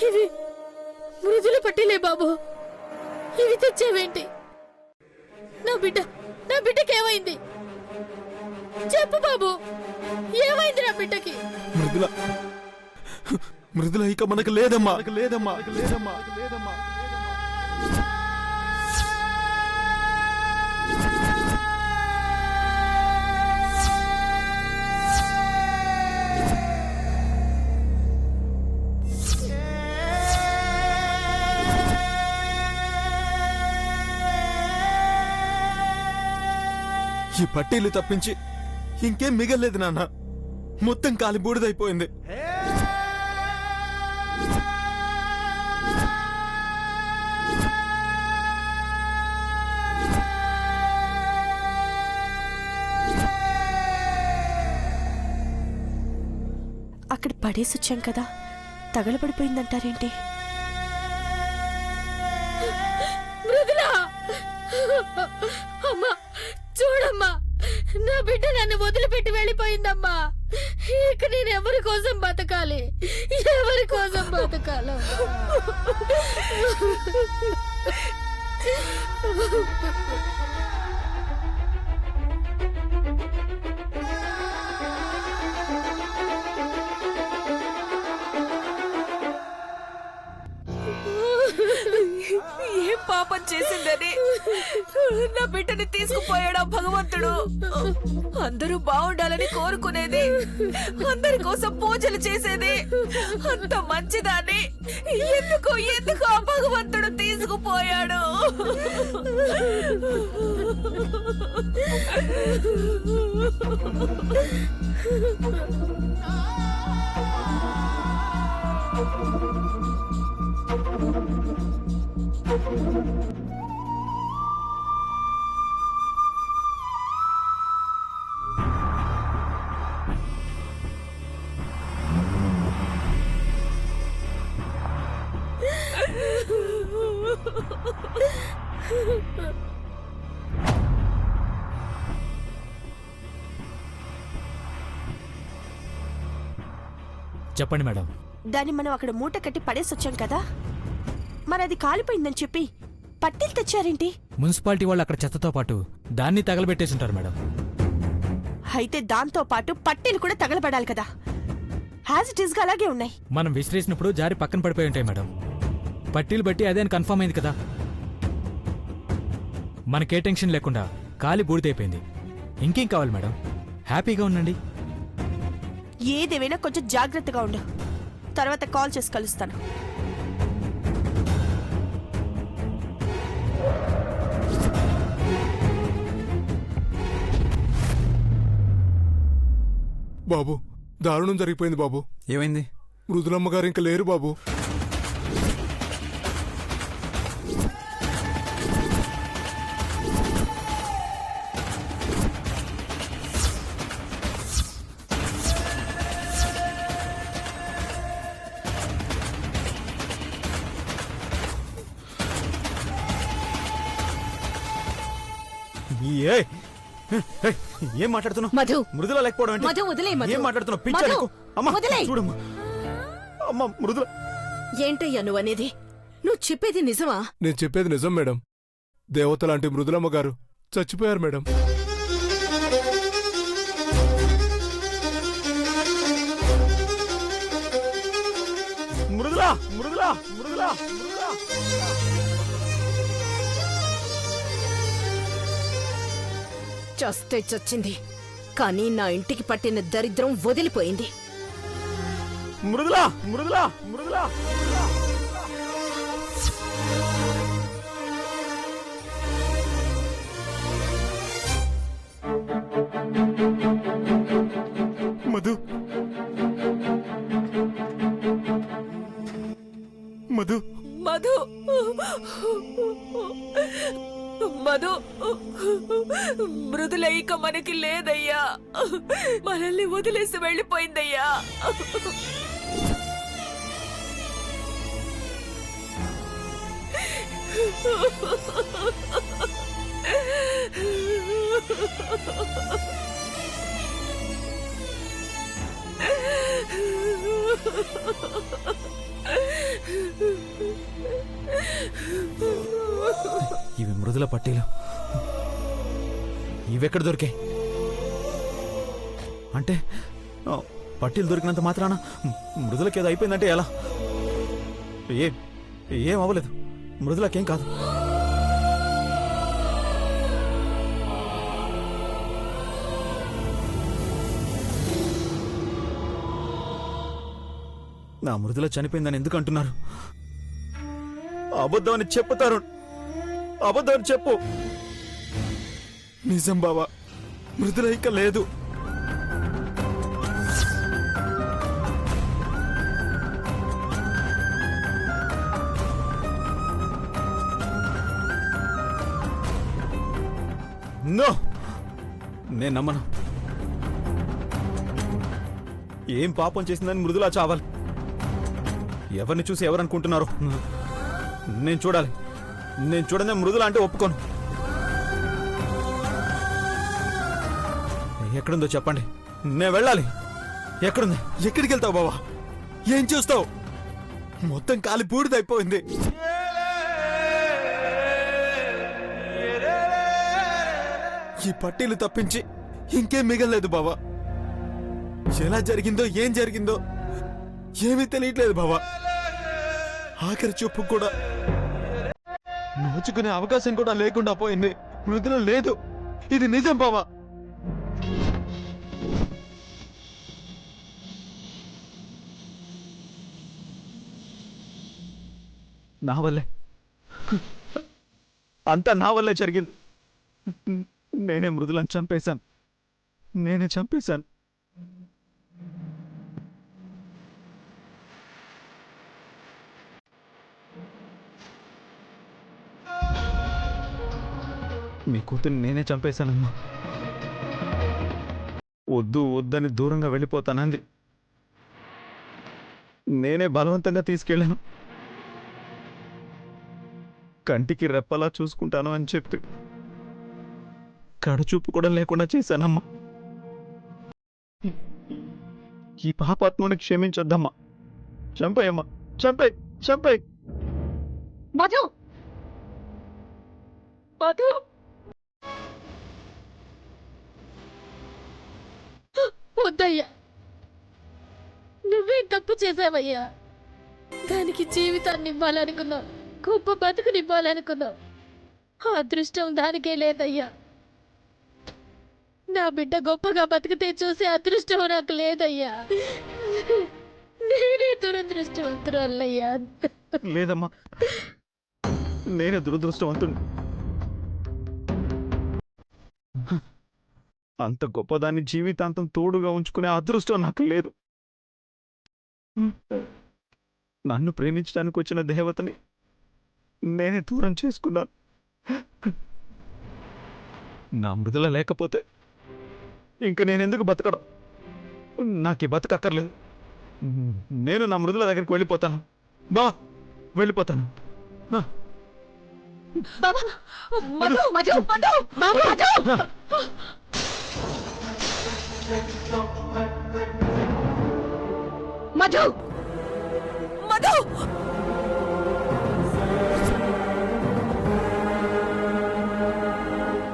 ఇవి మృదుల పట్టిలే బాబు. ఇవి తెచ్చావేంటి? నా బిడ్డకేమైంది? చెప్పు బాబు, ఏమైంది నా బిడ్డకి? మృదుల ఇక మనకు లేదమ్మా. ఈ పట్టీలు తప్పించి ఇంకేం మిగలేదు నాన్న. మొత్తం కాలి బూడిదైపోయింది. అక్కడ పడేసొచ్చాం కదా, తగలబడిపోయిందంటారేంటి? మృదులా, అమ్మా చూడమ్మా, నా బిడ్డ నన్ను వదిలిపెట్టి వెళ్ళిపోయిందమ్మా. ఇక నేను ఎవరి కోసం బతకాలి? ఎవరి కోసం బతకాలి? ఏం పాపం చేసిందని నా బిడ్డని తీసుకుపోయాడా భగవంతుడు? అందరూ బాగుండాలని కోరుకునేది, అందరి కోసం పూజలు చేసేది, అంత మంచిదాన్ని ఎందుకు ఆ భగవంతుడు తీసుకుపోయాడు? చెప్పండి మేడం. దాన్ని మనం అక్కడ మూట కట్టి పడేసొచ్చాం కదా, మరి అది కాలిపోయిందని చెప్పి పట్టీలు తెచ్చారేంటి? మున్సిపాలిటీ వాళ్ళు అక్కడ చెత్తతో పాటు దాన్ని తగలబెట్టేసుంటారు మేడం. అయితే దాంతో పాటు పట్టీలు కూడా తగలబడాలి కదా. యాజ్ ఇట్ ఈస్ గా అలాగే ఉన్నాయి. మనం విసిరేసినప్పుడు జారి పక్కన పడిపోయి ఉంటాయి మేడం. పట్టీలు బట్టి అదే అని కన్ఫర్మ్ అయింది కదా. మనకే టెన్షన్ లేకుండా కాలి బూడిదైపోయింది. ఇంకేం కావాలి మేడం? హ్యాపీగా ఉండండి. ఏదేమైనా కొంచెం జాగ్రత్తగా ఉండు. తర్వాత కాల్ చేసి కలుస్తాను. బాబు, దారుణం జరిగిపోయింది బాబు. ఏమైంది? మృదులమ్మ గారు ఇంకా లేరు బాబు. ఏం మాట్లాడుతున్నావు? మధు, మృదుల లేకపోవడం ఏంటి? మధు వదిలే. మధు, ఏం మాట్లాడుతున్నావు? మధు, పిచ్చాకు. అమ్మా వదిలేయ్. చూడమ్మా. అమ్మా మృదుల. ఏంటయ్యా నువ్వు అనేది? నువ్వు చెప్పేది నిజమా? నేను చెప్పేది నిజం మేడం. దేవత లాంటి మృదులమ్మ గారు చచ్చిపోయారు మేడం. మృదుల మృదుల మృదుల మృదుల. చస్తే చచ్చింది, కానీ నా ఇంటికి పట్టిన దరిద్రం వదిలిపోయింది. మృదుల మృదుల మృదుల. మధు, మధు, మధు మధు, మృదుల ఇక మనకి లేదయ్యా. మనల్ని వదిలేసి వెళ్ళిపోయిందయ్యా. ఇవి మృదుల పట్టీలు. ఇవెక్కడ దొరికాయి? అంటే పట్టీలు దొరికినంత మాత్రాన మృదులకి ఏదో అయిపోయిందంటే ఎలా? ఏం అవ్వలేదు, మృదులకేం కాదు. నా మృదుల చనిపోయిందని ఎందుకు అంటున్నారు? అబద్ధం అని చెప్పుతారు. అబద్ధం అని చెప్పు. నిజం బావా, మృదుల ఇక లేదు. నో, నేను నమ్మను. ఏం పాపం చేసిందని మృదులా చావాలి? ఎవరిని చూసి ఎవరనుకుంటున్నారు? నేను చూడాలి. నేను చూడనే మృదుల అంటే ఒప్పుకోను. ఎక్కడుందో చెప్పండి, నేను వెళ్ళాలి. ఎక్కడుంది? ఎక్కడికి వెళ్తావు బావా? ఏం చూస్తావు? మొత్తం కాలి బూడిదైపోయింది. ఈ పట్టీలు తప్పించి ఇంకేం మిగలలేదు బావా. ఎలా జరిగిందో ఏం జరిగిందో ఏమీ తెలియట్లేదు బావా. ఆఖరి చూపు కూడా నోచుకునే అవకాశం కూడా లేకుండా పోయింది. మృదుల లేదు. ఇది నిజం బావా. నా వల్లే, అంతా నా వల్లే జరిగింది. నేనే మృదులను చంపేశాను. నేనే చంపేశాను. మీ కూతుర్ని నేనే చంపేశానమ్మా. వద్దు వద్దని దూరంగా వెళ్ళిపోతానంది. నేనే బలవంతంగా తీసుకెళ్ళాను. కంటికి రెప్పలా చూసుకుంటాను అని చెప్పి కడుచూపు కూడా లేకుండా చేశానమ్మా. ఈ పాపాత్మని క్షమించొద్దమ్మా. చంపేయమ్మా, చంపేయ్, చంపేయ్. మధు, మధు, వద్దయ్యా, నువ్వే తప్పు చేసావయ్యా. దానికి జీవితాన్ని ఇవ్వాలనుకున్నావు, గొప్ప బతుకునివ్వాలనుకున్నావు. ఆ అదృష్టం దానికే లేదయ్యా. నా బిడ్డ గొప్పగా బతికితే చూసే అదృష్టం నాకు లేదయ్యా. నేనే దురదృష్టవంతురాలయ్యా. లేదమ్మా, నేనే దురదృష్టవంతుడు. అంత గొప్పదాన్ని జీవితాంతం తోడుగా ఉంచుకునే అదృష్టం నాకు లేదు. నన్ను ప్రేమించడానికి వచ్చిన దేవతని నేనే దూరం చేసుకున్నాను. నా మృదుల లేకపోతే ఇంక నేనెందుకు బతకడం? నాకు ఈ బతకక్కర్లేదు. నేను నా మృదుల దగ్గరికి వెళ్ళిపోతాను. బా, వెళ్ళిపోతాను. మధు, మధు, మధు, మధు. మధు, మధు,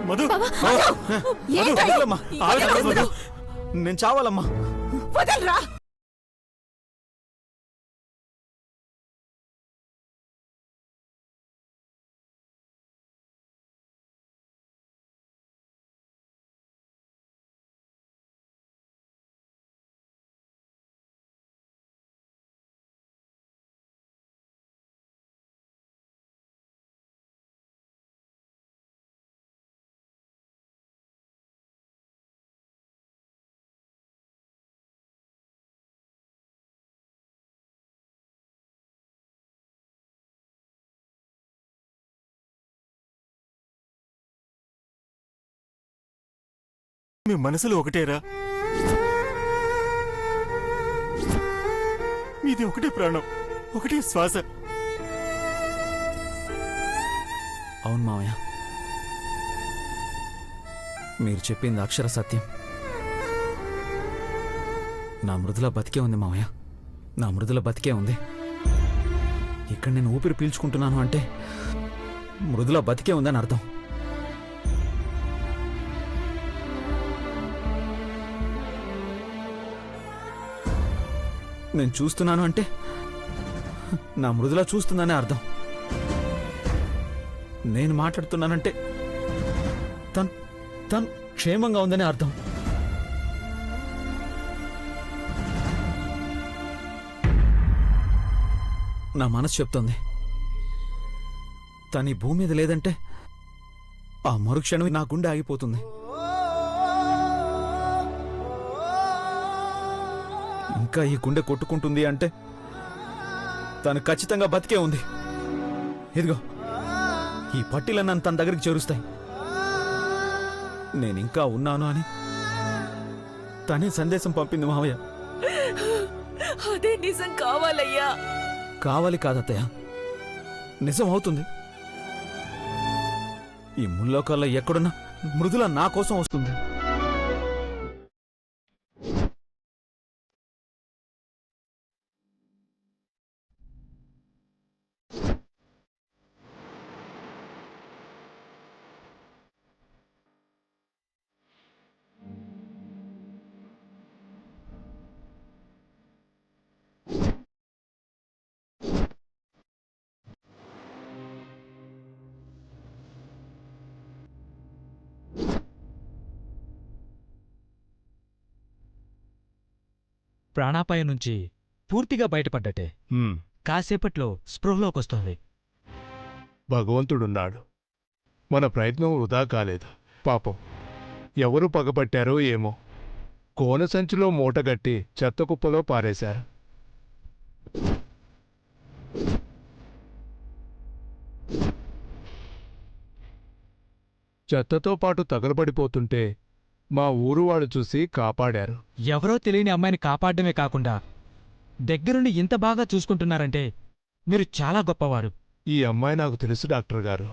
మధు, ఏంటయ్యా? వదలమ్మా. ఆగదు మధు. నేను చావాలమ్మా. వదలరా. మీ మనసులో ఒకటేరా. మీది ఒకటే ప్రాణం, ఒకటే శ్వాస. అవును మావయ్య, మీరు చెప్పింది అక్షర సత్యం. నా మృదుల బతికే ఉంది మావయ్య. నా మృదుల బతికే ఉంది. ఇక్కడ నేను ఊపిరి పీల్చుకుంటున్నాను అంటే మృదుల బతికే ఉందని అర్థం. నేను చూస్తున్నాను అంటే నా మృదుల చూస్తుందనే అర్థం. నేను మాట్లాడుతున్నానంటే తను క్షేమంగా ఉందనే అర్థం. నా మనసు చెప్తోంది తను ఈ భూమి మీద లేదంటే ఆ మరుక్షణం నా గుండె ఆగిపోతుంది. ఇంకా ఈ గుండె కొట్టుకుంటుంది అంటే తను ఖచ్చితంగా బతికే ఉంది. ఇదిగో ఈ పట్టీలన్నీ నన్ను తన దగ్గరికి చేరుస్తాయి. నేనింకా ఉన్నాను అని తనే సందేశం పంపింది మావయ్య. అదే నిజం కావాలయ్యా. కావాలి కాదత్తయ్య, నిజం అవుతుంది. ఈ ముల్లోకాల్లో ఎక్కడున్నా మృదుల నా కోసం వస్తుంది. ప్రాణాపాయం నుంచి పూర్తిగా బయటపడ్డట్టే. కాసేపట్లో స్పృహలోకొస్తుంది. భగవంతుడున్నాడు. మన ప్రయత్నం వృధా కాలేదు. పాపం ఎవరు పగబట్టారో ఏమో, కోన సంచిలో మూటగట్టి చెత్తకుప్పలో పారేశారు. చెత్తతో పాటు తగలబడిపోతుంటే మా ఊరు వాళ్ళు చూసి కాపాడారు. ఎవరో తెలియని అమ్మాయిని కాపాడమే కాకుండా దగ్గరుండి ఇంత బాగా చూసుకుంటున్నారంటే మీరు చాలా గొప్పవారు. ఈ అమ్మాయి నాకు తెలుసు డాక్టర్ గారు.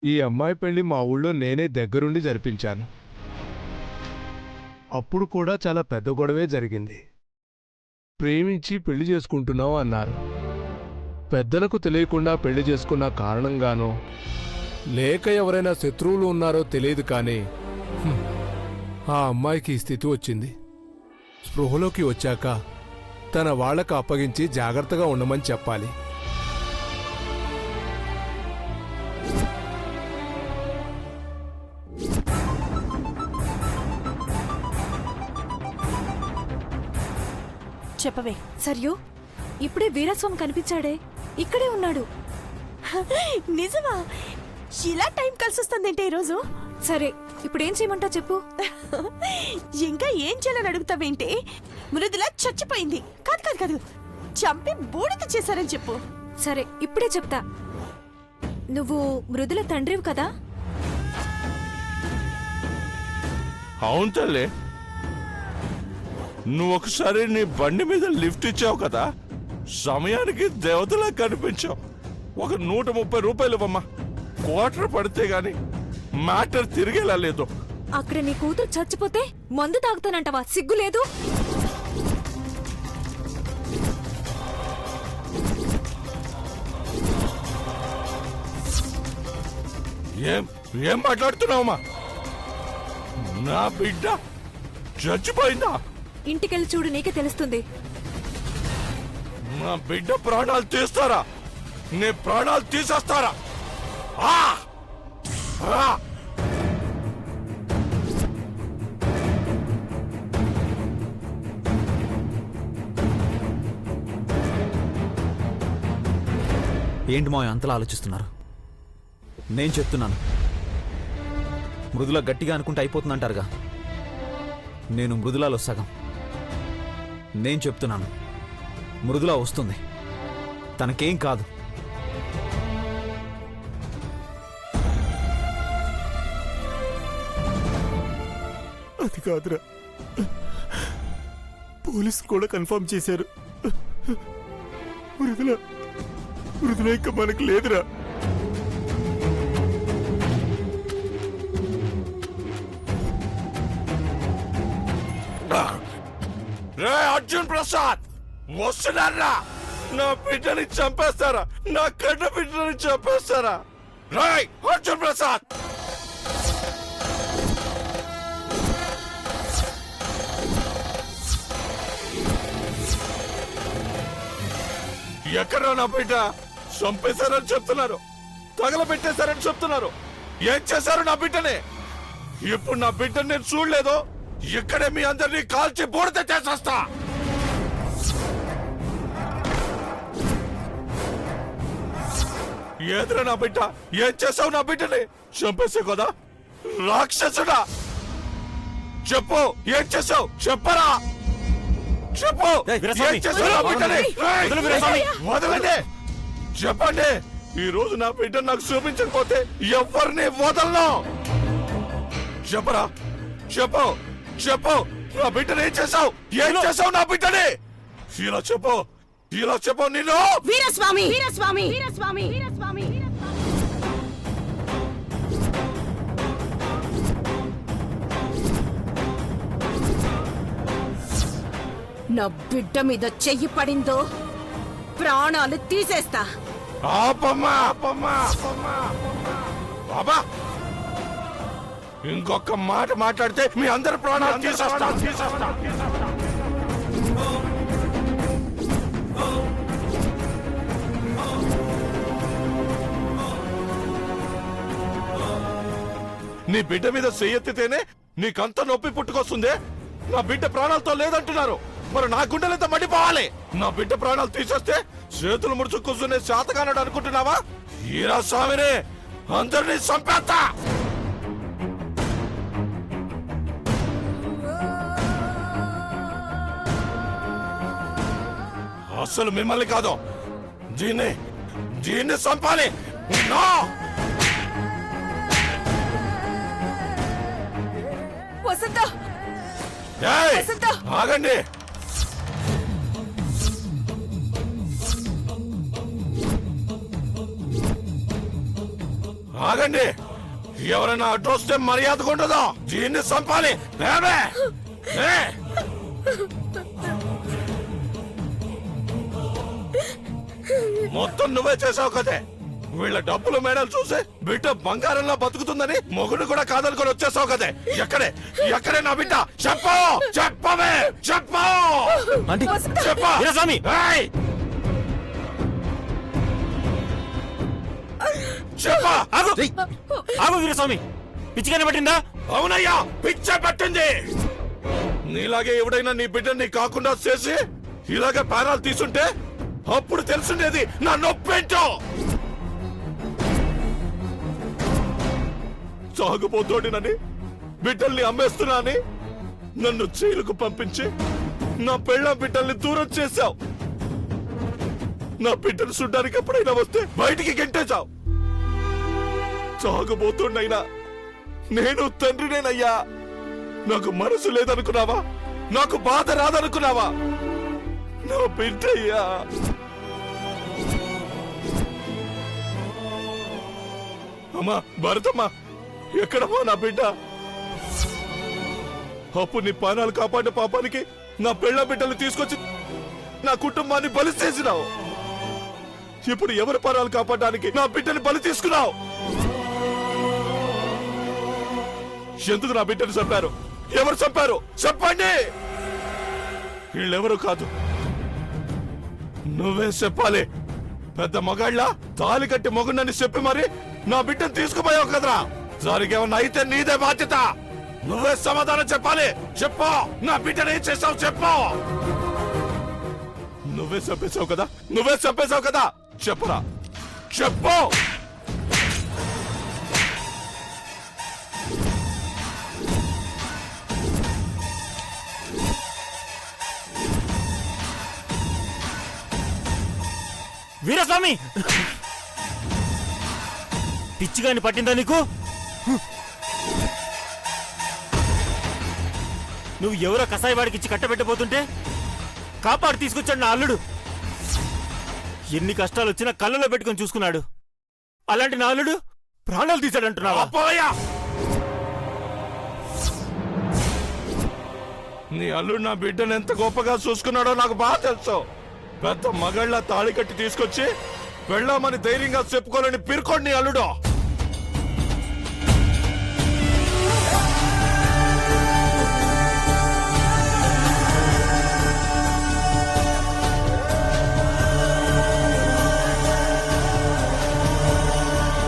ఈ అమ్మాయి పెళ్లి మా ఊళ్ళో నేనే దగ్గరుండి జరిపించాను. అప్పుడు కూడా చాలా పెద్ద గొడవే జరిగింది. ప్రేమించి పెళ్లి చేసుకుంటున్నావు అన్నారు. పెద్దలకు తెలియకుండా పెళ్లి చేసుకున్న కారణంగానో లేక ఎవరైనా శత్రువులు ఉన్నారో తెలియదు కానీ ఆ అమ్మాయికి ఈ స్థితి వచ్చింది. స్పృహలోకి వచ్చాక తన వాళ్లకు అప్పగించి జాగ్రత్తగా ఉండమని చెప్పాలి. చెప్పవే. సర్యు ఇప్పుడే వీరస్వామి కనిపించాడే, ఇక్కడే ఉన్నాడు. నిజమా? ఇలా టైం కలిసొస్తుందంటే ఈరోజు. సరే ఇప్పుడేం చేయమంటావు చెప్పు. ఇంకా ఏం చేయాలని అడుగుతావేంటి? మృదుల చచ్చిపోయింది. కాదు కాదు కాదు, చంపి బూడిద చేశారని చెప్పు. సరే ఇప్పుడే చెప్తా. నువ్వు మృదుల తండ్రివి కదా? అవును తల్లి, నువ్వు ఒకసారి నీ బండి మీద లిఫ్ట్ ఇచ్చావు కదా, సమయానికి దేవతలా కనిపించావు. ఒక 130 రూపాయలు ఇవ్వమ్మా. క్వార్టర్ పడితే గాని మ్యాటర్ తిరిగేలా లేదు. అక్కడ నీ కూతురు చచ్చిపోతే మందు తాగుతానంటవా? సిగ్గులేదు? ఏం ఏం మాట్లాడుతున్నావమ్మా? నా బిడ్డ చచ్చిపోయిందా? ఇంటికెళ్ళి చూడు, నీకే తెలుస్తుంది. నా బిడ్డ ప్రాణాలు తీస్తారా? నీ ప్రాణాలు తీసేస్తారా? ఆ! ఆ! ఏంటి మావయ్య అంతలా ఆలోచిస్తున్నారు? నేను చెప్తున్నాను, మృదుల గట్టిగా అనుకుంటే అయిపోతుందంటారుగా. నేను మృదులలో సగం. నేను చెప్తున్నాను, మృదుల వస్తుంది. తనకేం కాదు. అది కాదురా, పోలీసులు కూడా కన్ఫర్మ్ చేశారు. మృదుల ఇంకా మనకు లేదురా. రే అర్జున్ ప్రసాద్ వస్తున్నారా? నా బిడ్డని చంపేస్తారా? నా కన్న బిడ్డని చంపేస్తారా? రేయ్ అర్జున్ ప్రసాద్! ఎక్కడ నా బిడ్డ? చంపేశారని చెప్తున్నారు, తగలబెట్టేశారని చెప్తున్నారు. ఏం చేశారు నా బిడ్డని? ఇప్పుడు నా బిడ్డని నేను చూడలేదు. ఇక్కడే మీ అందరినీ కాల్చి బూడిద చేసేస్తా. ఏదిరా నా బిడ్డ? ఏం చేసావు నా బిడ్డని? చంపేసే కదా రాక్షసుడా? చెప్పు, ఏం చేసావు? చెప్పరా, చెప్పు. ఏం చేసావు నా బిడ్డని? వదలండి, చెప్పండి. ఈ రోజు నా బిడ్డ నాకు చూపించకపోతే ఎవరిని వదలను. చెప్పరా, చెప్పు, చెప్పు. నా బిడ్డని ఏం చేసావు? ఏం చేసావు నా బిడ్డని? ఇలా చెప్పు, ఇలా చెప్పు. నిన్ను వీరస్వామి వీరస్వామి వీరస్వామి వీరస్వామి నా బిడ్డ మీద చెయ్యి పడిందో ప్రాణాలు తీసేస్తా. ఆపమ్మా, ఆపమ్మా, ఆపమ్మా. బాబా, ఇంకొక మాట మాట్లాడితే మీ అందరి ప్రాణాలు తీసేస్తా. నీ బిడ్డ మీద చెయ్యెత్తితేనే నీకంత నొప్పి పుట్టుకొస్తుంది. నా బిడ్డ ప్రాణాలతో లేదంటున్నారు. మరి నా గుండెలంతా మండిపోవాలి. నా బిడ్డ ప్రాణాలు తీసేస్తే చేతులు ముడుచు కూర్చునే శాతకానుడు అనుకుంటున్నావా? ఈరా స్వామిని అందరినీ చంపేస్తా. అసలు మిమ్మల్ని కాదు, దీన్ని దీన్ని చంపాలి. నో! వసంత, ఏయ్, వసంత! ఆగండి. ఆగండి, ఎవరైనా అడ్డు వస్తే మర్యాదగా ఉండదు. దీన్ని చంపాలి. లేవే, లే. మొత్తం నువ్వే చేసావు కదే. వీళ్ళ డబ్బులు మేడలు చూసి బిడ్డ బంగారంలో బతుకుతుందని మొగుడు కూడా కాదనుకొని వచ్చేసావు కదే. ఎక్కడే నా బిడ్డ? చెప్పు, చెప్పవే, చెప్పు, చెప్పు. ఏయ్! చెప్పు. ఆగు వీరస్వామి, పిచ్చిగానే పట్టిందా? అవునయ్యా, పిచ్చ పట్టింది. నీలాగే ఎవడైనా నీ బిడ్డని కాకుండా చేసి ఇలాగే ప్రాణాలు తీసుంటే అప్పుడు తెలుసుండేది నా నొప్పేంటో. సాగుపోతోడినని బిడ్డల్ని అమ్మేస్తున్నాని నన్ను జైలుకు పంపించి నా పెళ్ళ బిడ్డల్ని దూరం చేశావు. నా బిడ్డను చూడ్డానికి ఎప్పుడైనా వస్తే బయటికి గెంటేశావు. సాగుపోతుండైనా నేను తండ్రినేనయ్యా. నాకు మనసు లేదనుకున్నావా? నాకు బాధ రాదనుకున్నావా? నా బిడ్డయ్యా. అమ్మా భరతమ్మా, ఎక్కడమ్మా నా బిడ్డ? అప్పుడు నీ ప్రాణాలు కాపాడే పాపానికి నా పెళ్ళ బిడ్డలు తీసుకొచ్చి నా కుటుంబాన్ని బలి చేసినావు. ఇప్పుడు ఎవరి ప్రాణాలు కాపాడడానికి నా బిడ్డని బలి తీసుకున్నావు? ఎందుకు నా బిడ్డను చంపారు? ఎవరు చంపారు? చెప్పండి. వీళ్ళెవరు కాదు, నువ్వే చెప్పాలి. పెద్ద మగాళ్ళ తాలి కట్టి మొగుండని చెప్పి మరి నా బిడ్డను తీసుకుపోయావు కదరా. జరిగేమన్నా అయితే నీదే బాధ్యత. నువ్వే సమాధానం చెప్పాలి. చెప్పు, నా బిడ్డను ఏం చేసావు చెప్పు. నువ్వే చంపేశావు కదా, నువ్వే చంపేశావు కదా. చెప్పురా, చెప్పు. వీరస్వామి, పిచ్చిగాని పట్టిందా నీకు? నువ్వు ఎవరో కసాయి వాడికి ఇచ్చి కట్టబెట్టబోతుంటే కాపాడు తీసుకొచ్చాడు నా అల్లుడు. ఎన్ని కష్టాలు వచ్చినా కళ్ళలో పెట్టుకొని చూసుకున్నాడు. అలాంటి నా అల్లుడు ప్రాణాలు తీశాడంటున్నావా? నీ అల్లుడు నా బిడ్డను ఎంత గొప్పగా చూసుకున్నాడో నాకు బాగా తెలుసు. పెద్ద మగళ్ళ తాళి కట్టి తీసుకొచ్చి వెళ్ళామని ధైర్యంగా చెప్పుకోలేని పిరుకోండి నీ అల్లుడు.